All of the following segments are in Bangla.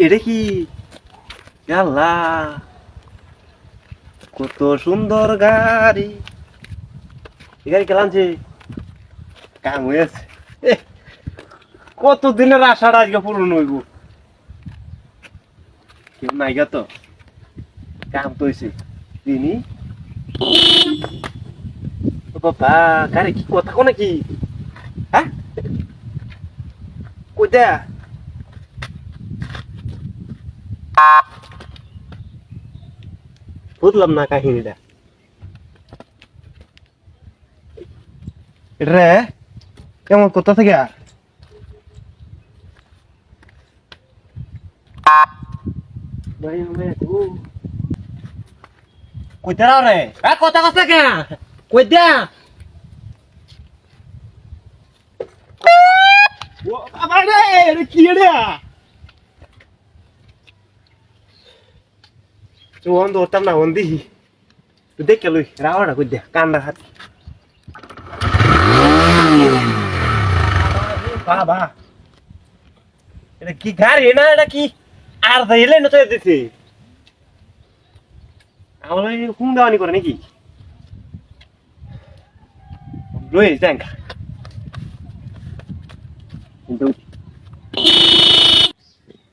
এটা কি আল্লাহ, কত সুন্দর গাড়ি! গাড়ি কেলানছে, কাম হয়েছে। কত দিনের আশাটা আজকে পূরণ হইব। কেউ নাই গা তো, কাম তো হয়েছে। তিনি বাবা গাড়ি কি কথা কো নাকি? হ্যাঁ কইতা বুঝলাম না কাহিনীটা। রে কেমন কোথা থেকে কইতে রাও রে কথা কথা কে কইতা আবার রে কি রে ওন ধরতাম না ওন দিহি তুই দেখে লই রাওয়াটা কই দে কান্ডা হাত বাবা এটা কি গাড়ি না এটা কি আর যাইলে না তো দিছে আমার হুম দাওয়ানি করে নাকি লই যাং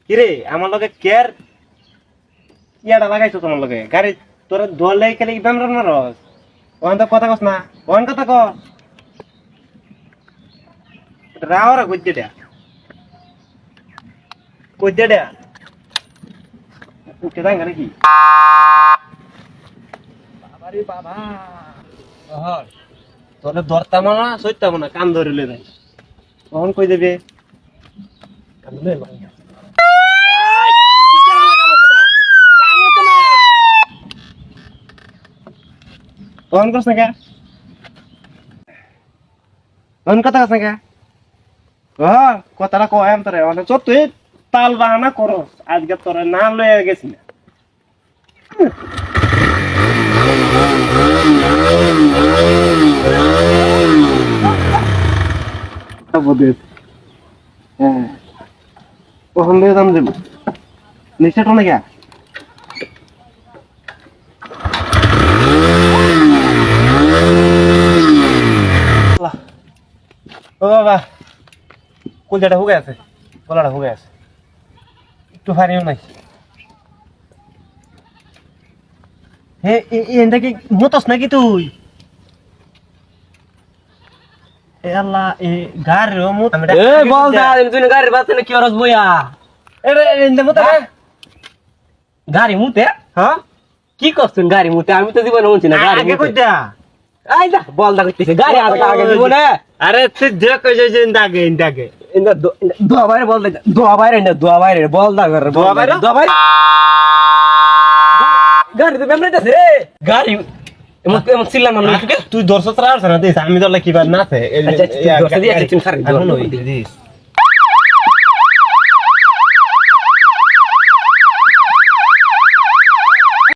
কিরে আমার লগে কেয়ার ইয়াটা লাগাইছো তোমার লগে গাড়ি তোরা দোয়ালে খেলে কি ব্যাম রান্না রস ওখান তো কথা কস না ওখান কথা কর রাওরা কইতে দেয়া কইতে দেয়া উঠে যাই নাকি বাবারে বাবা হর তোরে ধরতাম না সইতাম না কান ধরিলে নাই কখন কই দেবে কান ধরে ফোন করছ না কে ফোন কথা কস না কে কথাটা কয় তোরে অনেক তুই তাল বাহানা করো আজকে তোরে না লয়ে গেছি না কখন দিয়ে দাম দেব নিশ্চয় না কে ও বাবা কুলজাটা হুগে আছে গলাটা হুগে আছে একটু ফারিও নাই হে এটা কি মতস নাকি তুই এ আল্লাহ এ গাড়ি মত এ বল দা তুই গাড়ির বাতে কি অরস বইয়া এরে এন্ড মত গাড়ি মুতে হ্যাঁ কি করছেন গাড়ি মুতে আমি তো জীবনে শুনছি না গাড়ি আগে কই দা আই দা বল দা কইতেছে গাড়ি আগে দিব না আরে তুই দেখ কই যে ইন্দাগে ইন্দা দোয়া বাইরে বল দা দোয়া বাইরে বল দা দোয়া বাইরে গাড়ি তো বেমরাইতাছে রে গাড়ি এমন সিল্লাম না তুই দর্শক রাখছ না দিস আমি তো কি বার না আছে আচ্ছা দর্শক দিয়ে চিন খারি এখন হই দিস